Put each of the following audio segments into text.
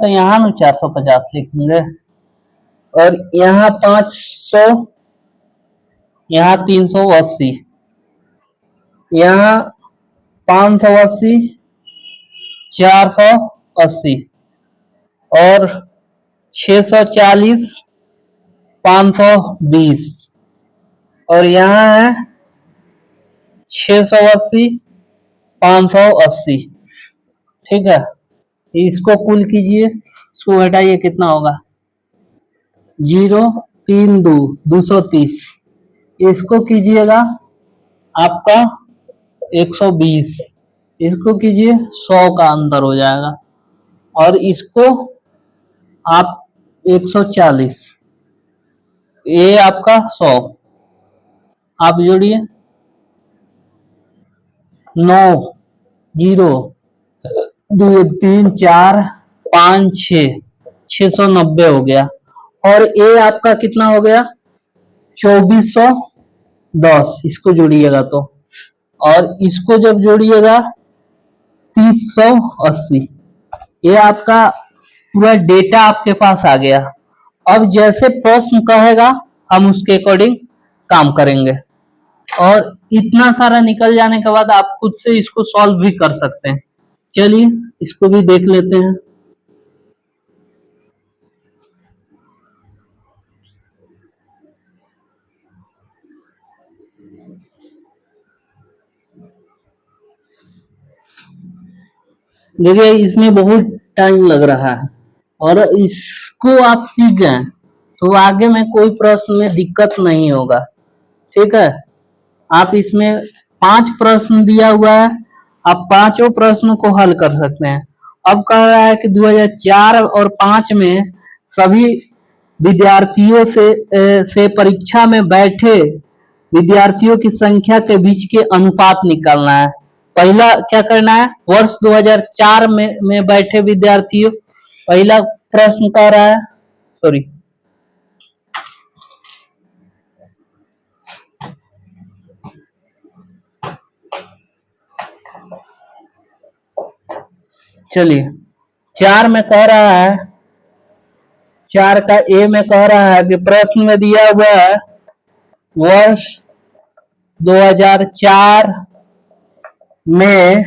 तो यहाँ ना 450 लिखेंगे, और यहाँ 500, यहाँ 380, यहाँ 580, 480, और 640, 520, और यहाँ है 680, 580। ठीक है, इसको कुल कीजिए, इसको घटाइए, कितना होगा? 0 3 2 230। इसको कीजिएगा आपका 120, इसको कीजिए 100 का अंतर हो जाएगा, और इसको आप 140, ये आपका 100, आप जोड़िए 9 0 2 3 4 5 6, 690 हो गया। और ये आपका कितना हो गया? 2410, इसको जोड़िएगा तो, और इसको जब जोड़िएगा 3080। ये आपका पूरा डेटा आपके पास आ गया। अब जैसे प्रश्न कहेगा हम उसके अकॉर्डिंग काम करेंगे, और इतना सारा निकल जाने के बाद आप खुद से इसको सॉल्व भी कर सकते हैं। चलिए इसको भी देख लेते हैं। देखिए इसमें बहुत टाइम लग रहा है, और इसको आप सीख गए तो आगे में कोई प्रश्न में दिक्कत नहीं होगा। ठीक है, आप इसमें 5 प्रश्न दिया हुआ है, आप पांचों प्रश्न को हल कर सकते हैं। अब कह रहा है कि 2004 और 5 में सभी विद्यार्थियों से परीक्षा में बैठे विद्यार्थियों की संख्या के बीच के अनुपात निकालना है। पहला क्या करना है? वर्ष 2004 में बैठे विद्यार्थियों, पहला प्रश्न कह रहा है, सॉरी, चलिए 4 में कह रहा है, 4 का ए में कह रहा है कि प्रश्न में दिया हुआ है वर्ष 2004 में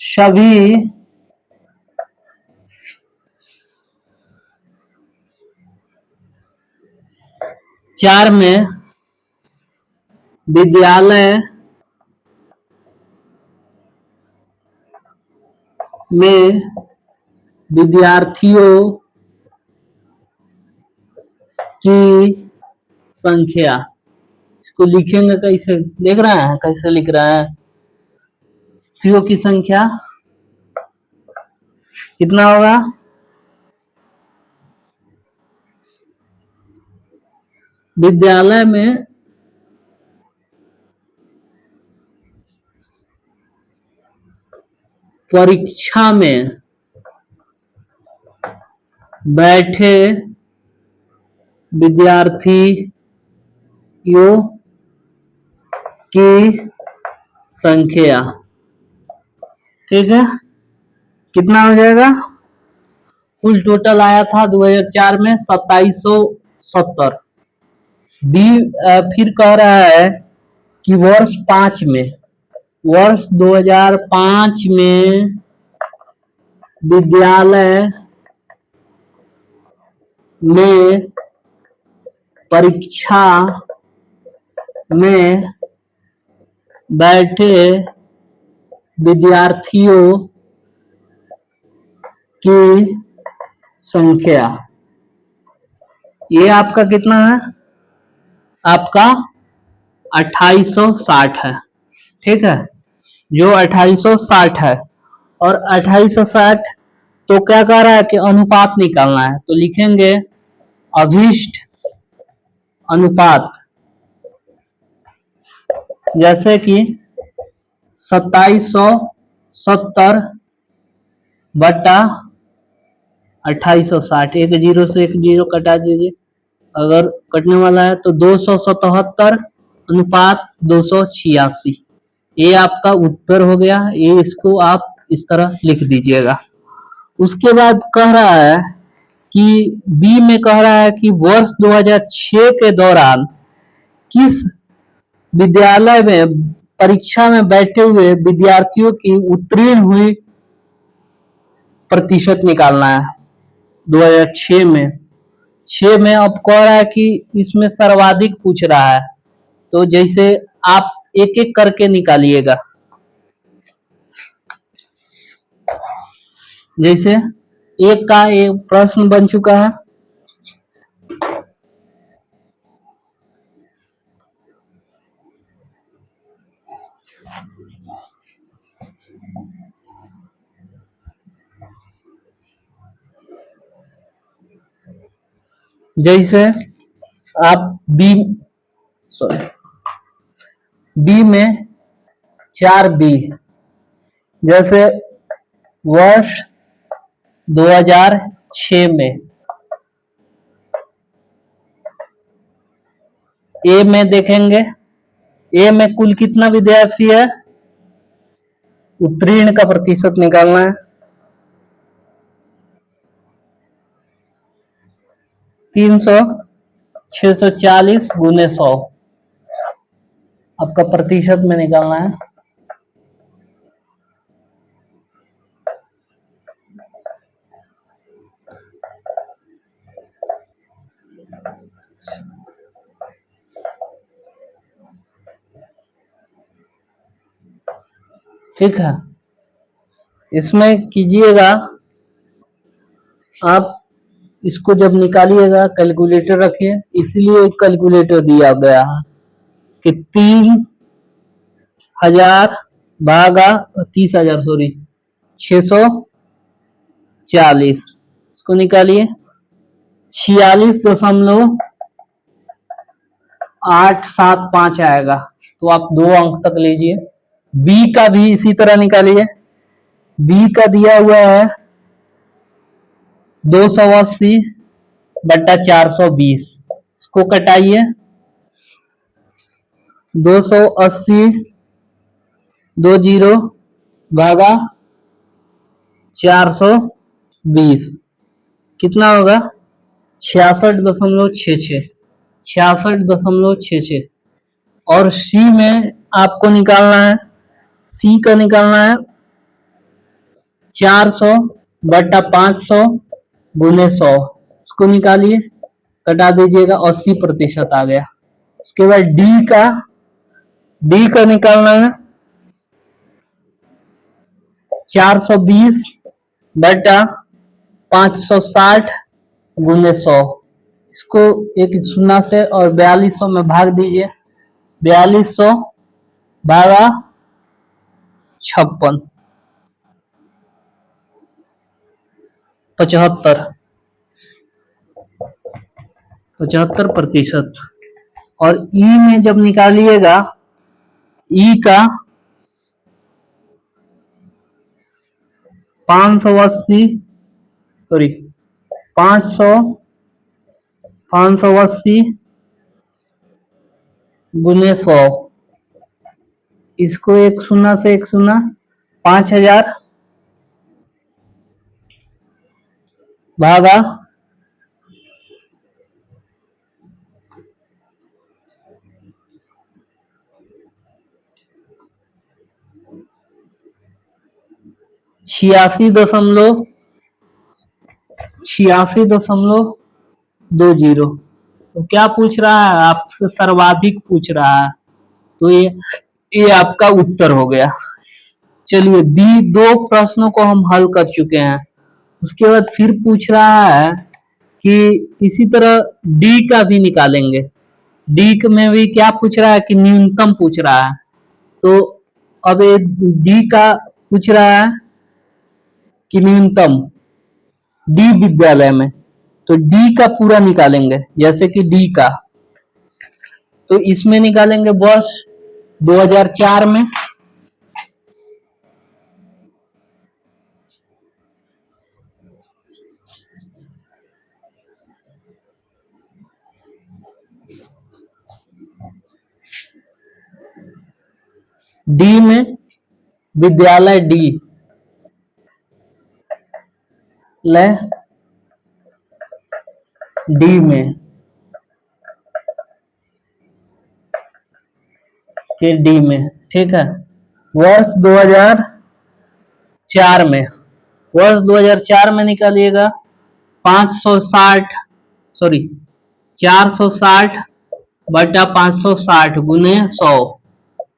सभी चार में विद्यालय में विद्यार्थियों की संख्या, इसको लिखेंगे कैसे? देख रहे हैं कैसे लिख रहा है? विद्यार्थियों की संख्या कितना होगा? विद्यालय में परीक्षा में बैठे विद्यार्थियों की संख्या। ठीक है, कितना हो जाएगा? कुल टोटल आया था 2004 में 2770। बी फिर कह रहा है कि वर्ष 5 में, वर्ष 2005 में विद्यालय में परीक्षा में बैठे विद्यार्थियों की संख्या, ये आपका कितना है? आपका 2860 है। ठीक है, जो 2860 है, और 2860 तो क्या कह रहा है कि अनुपात निकालना है, तो लिखेंगे अभिष्ट अनुपात, जैसे कि 2770 बटा 2860, एक जीरो से एक जीरो कटा दीजिए, अगर कटने वाला है तो 277 अनुपात 286, ये आपका उत्तर हो गया। ये इसको आप इस तरह लिख दीजिएगा। उसके बाद कह रहा है कि बी में कह रहा है कि वर्ष 2006 के दौरान किस विद्यालय में परीक्षा में बैठे हुए विद्यार्थियों की उत्तीर्ण हुई प्रतिशत निकालना है 2006 में। 6 में अब कह रहा है कि इसमें सर्वाधिक पूछ रहा है, तो जैसे आप एक एक करके निकालिएगा। जैसे एक का एक प्रश्न बन चुका है। जैसे आप बी सॉरी बी में 4 बी, जैसे वर्ष 2006 में ए में देखेंगे, ए में कुल कितना विद्यार्थी है, उत्तीर्ण का प्रतिशत निकालना है। 300, 640 गुने 100 आपका प्रतिशत में निकालना है। ठीक है, इसमें कीजिएगा आप, इसको जब निकालिएगा कैलकुलेटर रखिए, इसीलिए कैलकुलेटर दिया गया है कि 3000 भागा 30,000 सॉरी 640, इसको निकालिए 46.875 आएगा, तो आप 2 अंक तक लीजिए। बी का भी इसी तरह निकालिए। बी का दिया हुआ है 280/420, इसको कटाइए। 280 दो जीरो भागा 420 कितना होगा, 66.66, 66.66। और सी में आपको निकालना है, सी का निकालना है 400/500 गुने 100, इसको निकालिए, कटा दीजिएगा, 80% आ गया। उसके बाद डी का निकालना है 420/560 गुने 100, इसको एक शून्य से और 4200 में भाग दीजिए। 4200 भागा 56, 75%। और ई में जब निकालिएगा, ई का 580 सॉरी 580 गुने 100, इसको एक शून्य से एक शून्य, 5000 भागा 86.20। तो क्या पूछ रहा है आपसे, सर्वाधिक पूछ रहा है, तो ये आपका उत्तर हो गया। चलिए बी 2 प्रश्नों को हम हल कर चुके हैं। उसके बाद फिर पूछ रहा है कि इसी तरह डी का भी निकालेंगे। डी में भी क्या पूछ रहा है कि न्यूनतम पूछ रहा है, तो अब ये डी का पूछ रहा है कि न्यूनतम डी विद्यालय में, तो डी का पूरा निकालेंगे। जैसे कि डी का, तो इसमें निकालेंगे वर्ष 2004 में, डी में विद्यालय डी ले डी में, फिर डी में, ठीक है। वर्ष 2004 में, वर्ष 2004 में निकालिएगा 560, सॉरी 460 बटा 560 गुने 100,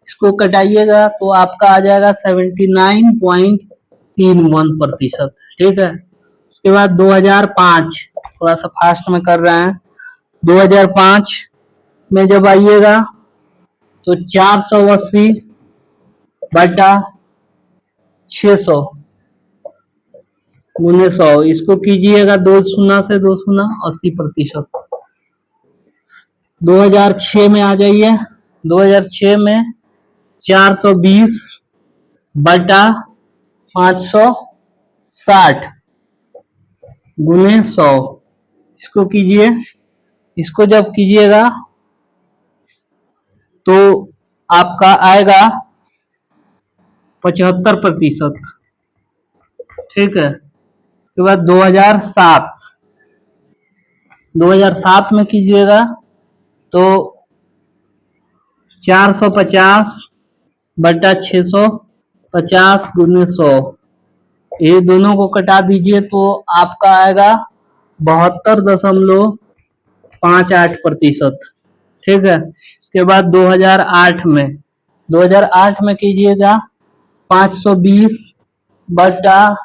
इसको कटाइएगा तो आपका आ जाएगा 79.31%, ठीक है। उसके बाद 2005, थोड़ा सा फास्ट में कर रहे हैं, 2005 में जब आइएगा तो 480 बटा 600 गुने 100, इसको कीजिएगा 2 शून्य से 2 शून्य 80%। 2006 में आ जाइए, 2006 में 420 बटा 560 गुने 100, इसको कीजिए, इसको जब कीजिएगा तो आपका आएगा 75%, ठीक है। उसके बाद 2007 में कीजिएगा तो 450 बटा 650 गुने 100, ये दोनों को कटा दीजिए तो आपका आएगा 72.58%, ठीक है। उसके बाद 2008 में कीजिएगा 520 बटा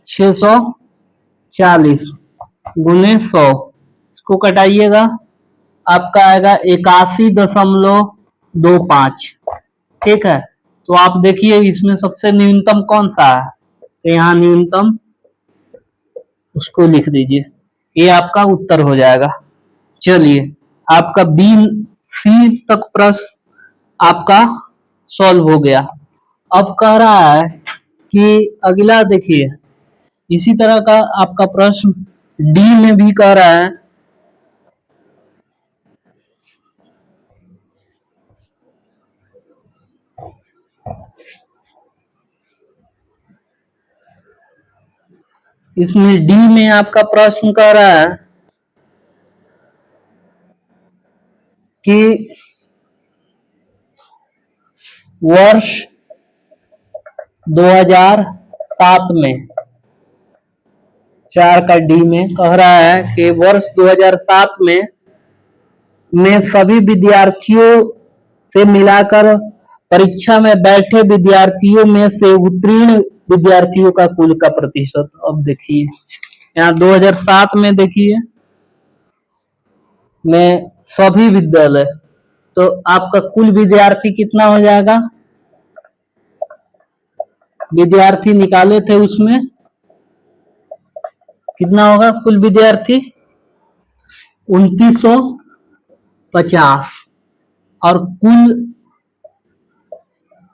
640 गुने 100, इसको कटाइएगा, आपका आएगा 81.25, ठीक है। तो आप देखिए इसमें सबसे न्यूनतम कौन सा है, तो यहाँ न्यूनतम उसको लिख दीजिए, ये आपका उत्तर हो जाएगा। चलिए आपका बी सी तक प्रश्न आपका सॉल्व हो गया। अब कह रहा है कि अगला देखिए, इसी तरह का आपका प्रश्न डी में भी कह रहा है, इसमें डी में आपका प्रश्न कह रहा है कि वर्ष 2007 में, 4 का डी में कह रहा है कि वर्ष 2007 में सभी विद्यार्थियों से मिलाकर परीक्षा में बैठे विद्यार्थियों में से उत्तीर्ण विद्यार्थियों का कुल का प्रतिशत। अब देखिए यहाँ 2007 में देखिए में सभी विद्यालय, तो आपका कुल विद्यार्थी कितना हो जाएगा, विद्यार्थी निकाले थे उसमें कितना होगा कुल विद्यार्थी 2950, और कुल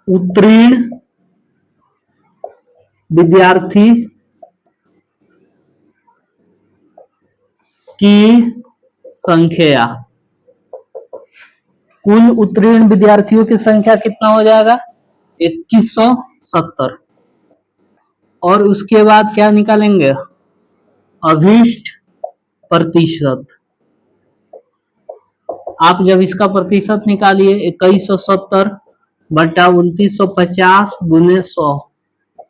उत्तीर्ण विद्यार्थी की संख्या, कुल उत्तीर्ण विद्यार्थियों की संख्या कितना हो जाएगा 2170, और उसके बाद क्या निकालेंगे अभिष्ट प्रतिशत। आप जब इसका प्रतिशत निकालिए 2170 बटा 2950 गुने 100,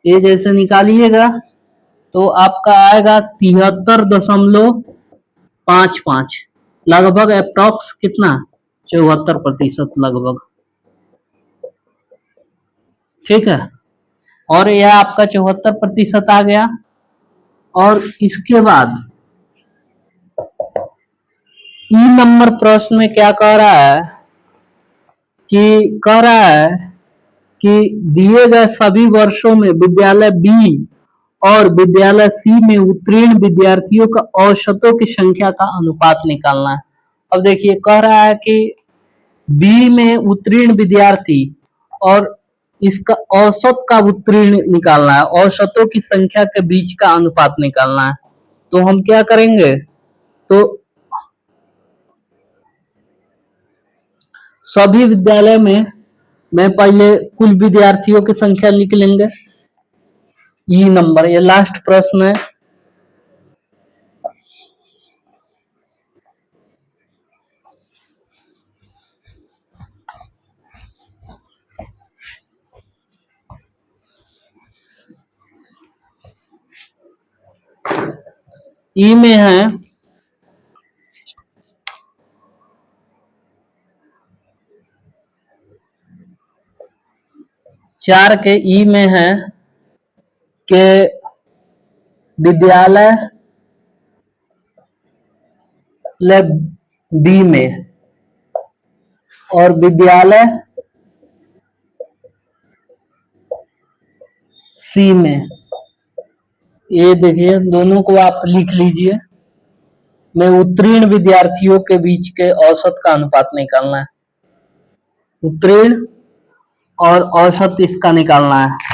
ये जैसे निकालिएगा तो आपका आएगा 73.55, लगभग अप्रॉक्स कितना 74% लगभग, ठीक है। और यह आपका 74% आ गया। और इसके बाद ई नंबर प्रश्न में क्या कह रहा है कि दिए गए सभी वर्षों में विद्यालय बी और विद्यालय सी में उत्तीर्ण विद्यार्थियों का औसतों की संख्या का अनुपात निकालना है। अब देखिए कह रहा है कि बी में उत्तीर्ण विद्यार्थी और इसका औसत का उत्तीर्ण निकालना है, औसतों की संख्या के बीच का अनुपात निकालना है। तो हम क्या करेंगे, तो सभी विद्यालय में पहले कुल विद्यार्थियों की संख्या लिख लेंगे, ई नंबर, ये लास्ट प्रश्न है, ई में है 4 के ई में है कि विद्यालय बी में और विद्यालय सी में। ये देखिए दोनों को आप लिख लीजिए। में उत्तीर्ण विद्यार्थियों के बीच के औसत का अनुपात निकालना है। उत्तीर्ण और औसत इसका निकालना है।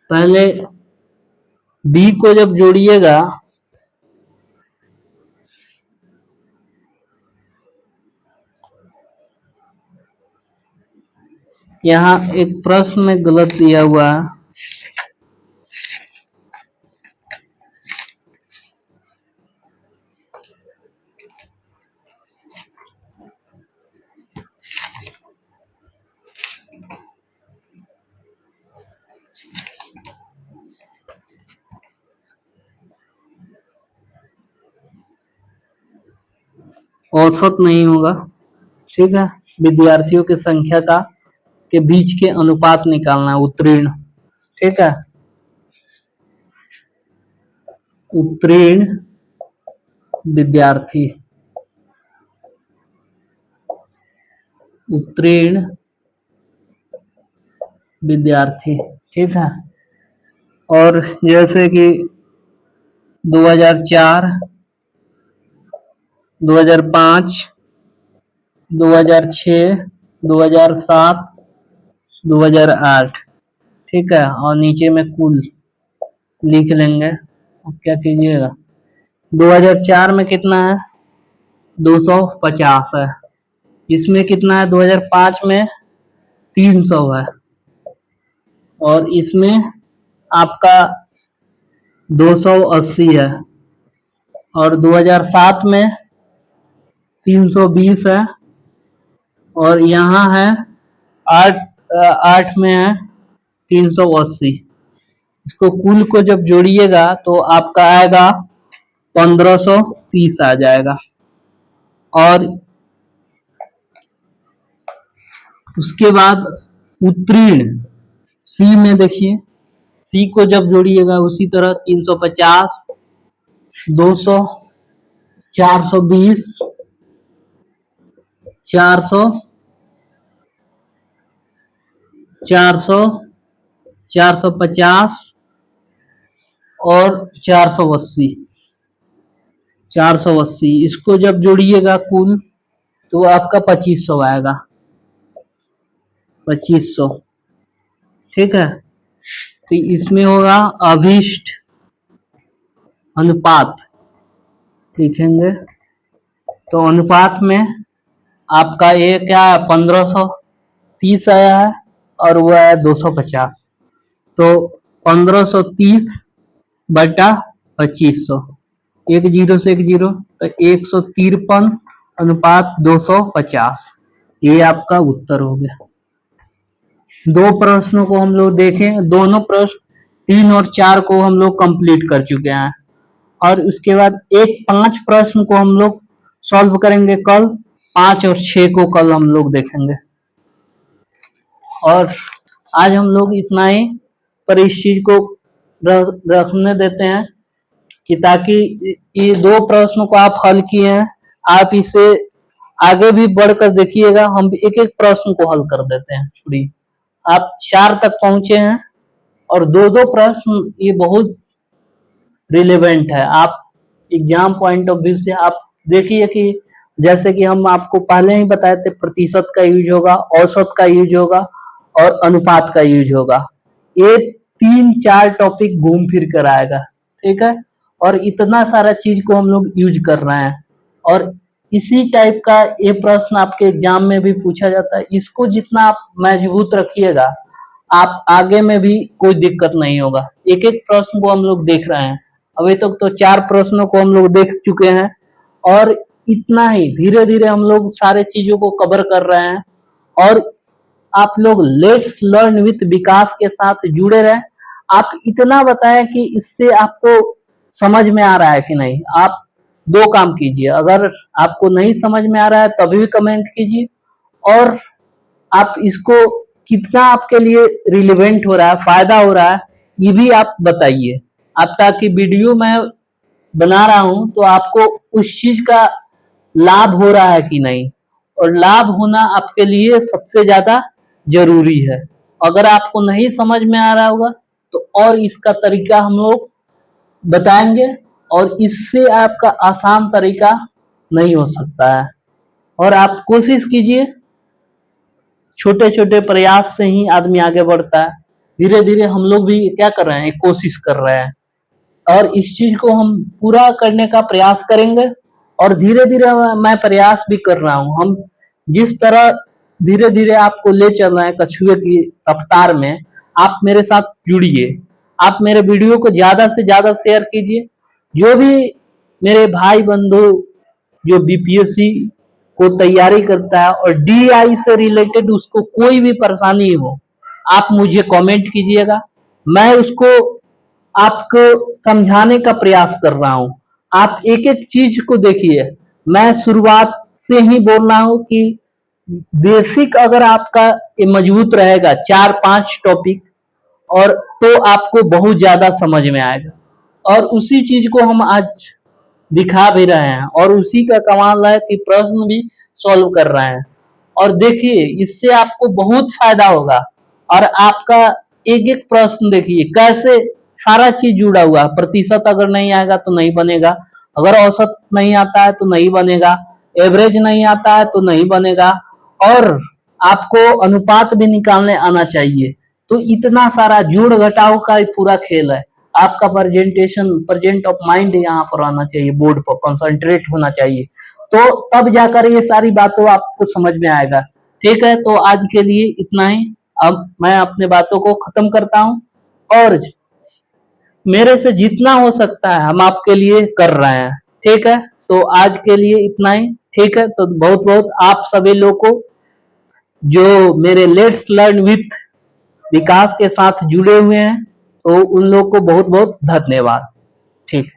पहले बी को जब जोड़िएगा यहाँ एक प्रश्न में गलत दिया हुआ है। औसत नहीं होगा, ठीक है। विद्यार्थियों की संख्या का के बीच के अनुपात निकालना है, उत्तीर्ण, ठीक है। उत्तीर्ण विद्यार्थी, उत्तीर्ण विद्यार्थी, ठीक है। और जैसे कि 2004, 2005, 2006, 2007, 2008, ठीक है। और नीचे में कुल लिख लेंगे। अब क्या कीजिएगा, 2004 में कितना है, 250 है। इसमें कितना है, 2005 में 300 है। और इसमें आपका 280 है। और 2007 में 320 है। और यहाँ है 8 में है 380। इसको कुल को जब जोड़िएगा तो आपका आएगा 1530 आ जाएगा। और उसके बाद उत्तीर्ण सी में देखिए, सी को जब जोड़िएगा उसी तरह 350, 200, 420, 400, 400, 450 और 480, 480। इसको जब जोड़िएगा कुल तो आपका 2500 आएगा, 2500, ठीक है। तो इसमें होगा अभिष्ट अनुपात, लिखेंगे। तो अनुपात में आपका ये क्या है, 1530 आया है और वह है 250। तो 1530 बटा 2500, एक जीरो से एक जीरो, तो 153 अनुपात 250। ये आपका उत्तर हो गया। दो प्रश्नों को हम लोग देखें, दोनों प्रश्न 3 और 4 को हम लोग कंप्लीट कर चुके हैं। और उसके बाद एक 5 प्रश्न को हम लोग सॉल्व करेंगे कल। 5 और 6 को कल हम लोग देखेंगे। और आज हम लोग इतना ही, पर इस चीज को रखने देते हैं कि ताकि ये 2 प्रश्नों को आप हल किए हैं, आप इसे आगे भी बढ़कर देखिएगा। हम एक एक प्रश्न को हल कर देते हैं। छोड़िए, आप 4 तक पहुंचे हैं और 2-2 प्रश्न ये बहुत रिलेवेंट है। आप एग्जाम पॉइंट ऑफ व्यू से आप देखिए कि जैसे कि हम आपको पहले ही बताए थे, प्रतिशत का यूज होगा, औसत का यूज होगा और अनुपात का यूज होगा। ये 3-4 टॉपिक घूम फिर कर आएगा, ठीक है। और इतना सारा चीज को हम लोग यूज कर रहे हैं। और इसी टाइप का ये प्रश्न आपके एग्जाम में भी पूछा जाता है। इसको जितना आप मजबूत रखिएगा, आप आगे में भी कोई दिक्कत नहीं होगा। एक एक प्रश्न को हम लोग देख रहे हैं अभी तक तो 4 प्रश्नों को हम लोग देख चुके हैं और इतना ही धीरे धीरे हम लोग सारे चीजों को कवर कर रहे हैं। और आप लोग लेट्स लर्न विथ विकास के साथ जुड़े रहें। आप इतना बताएं कि इससे आपको समझ में आ रहा है कि नहीं। आप दो काम कीजिए, अगर आपको नहीं समझ में आ रहा है तभी भी कमेंट कीजिए, और आप इसको कितना आपके लिए रिलेवेंट हो रहा है, फायदा हो रहा है, ये भी आप बताइए। आप ताकि वीडियो मैं बना रहा हूं तो आपको उस चीज का लाभ हो रहा है कि नहीं, और लाभ होना आपके लिए सबसे ज्यादा जरूरी है। अगर आपको नहीं समझ में आ रहा होगा तो और इसका तरीका हम लोग बताएंगे, और इससे आपका आसान तरीका नहीं हो सकता है। और आप कोशिश कीजिए, छोटे छोटे प्रयास से ही आदमी आगे बढ़ता है। धीरे धीरे हम लोग भी क्या कर रहे हैं, एक कोशिश कर रहे हैं, और इस चीज को हम पूरा करने का प्रयास करेंगे। और धीरे धीरे मैं प्रयास भी कर रहा हूँ। हम जिस तरह धीरे धीरे आपको ले चल रहे हैं कछुए की रफ्तार में, आप मेरे साथ जुड़िए। आप मेरे वीडियो को ज्यादा से ज्यादा शेयर कीजिए। जो भी मेरे भाई बंधु जो बीपीएससी को तैयारी करता है और डीआई से रिलेटेड उसको कोई भी परेशानी हो, आप मुझे कमेंट कीजिएगा। मैं उसको आपको समझाने का प्रयास कर रहा हूं। आप एक एक चीज को देखिए। मैं शुरुआत से ही बोल रहा हूं कि बेसिक अगर आपका ये मजबूत रहेगा, 4-5 टॉपिक, और तो आपको बहुत ज्यादा समझ में आएगा। और उसी चीज को हम आज दिखा भी रहे हैं, और उसी का कमाल है कि प्रश्न भी सॉल्व कर रहे हैं। और देखिए इससे आपको बहुत फायदा होगा। और आपका एक एक प्रश्न देखिए कैसे सारा चीज जुड़ा हुआ है। प्रतिशत अगर नहीं आएगा तो नहीं बनेगा, अगर औसत नहीं आता है तो नहीं बनेगा, एवरेज नहीं आता है तो नहीं बनेगा, और आपको अनुपात भी निकालने आना चाहिए। तो इतना सारा जोड़ घटाव का पूरा खेल है। आपका प्रेजेंट ऑफ माइंड यहाँ पर आना चाहिए, बोर्ड पर कंसंट्रेट होना चाहिए, तो तब जाकर ये सारी बातों आपको समझ में आएगा। ठीक है, तो आज के लिए इतना ही। अब मैं अपने बातों को खत्म करता हूँ, और मेरे से जितना हो सकता है हम आपके लिए कर रहे हैं। ठीक है, तो आज के लिए इतना ही। ठीक है, तो बहुत बहुत आप सभी लोग को जो मेरे लेट्स लर्न विथ विकास के साथ जुड़े हुए हैं, तो उन लोग को बहुत बहुत धन्यवाद। ठीक।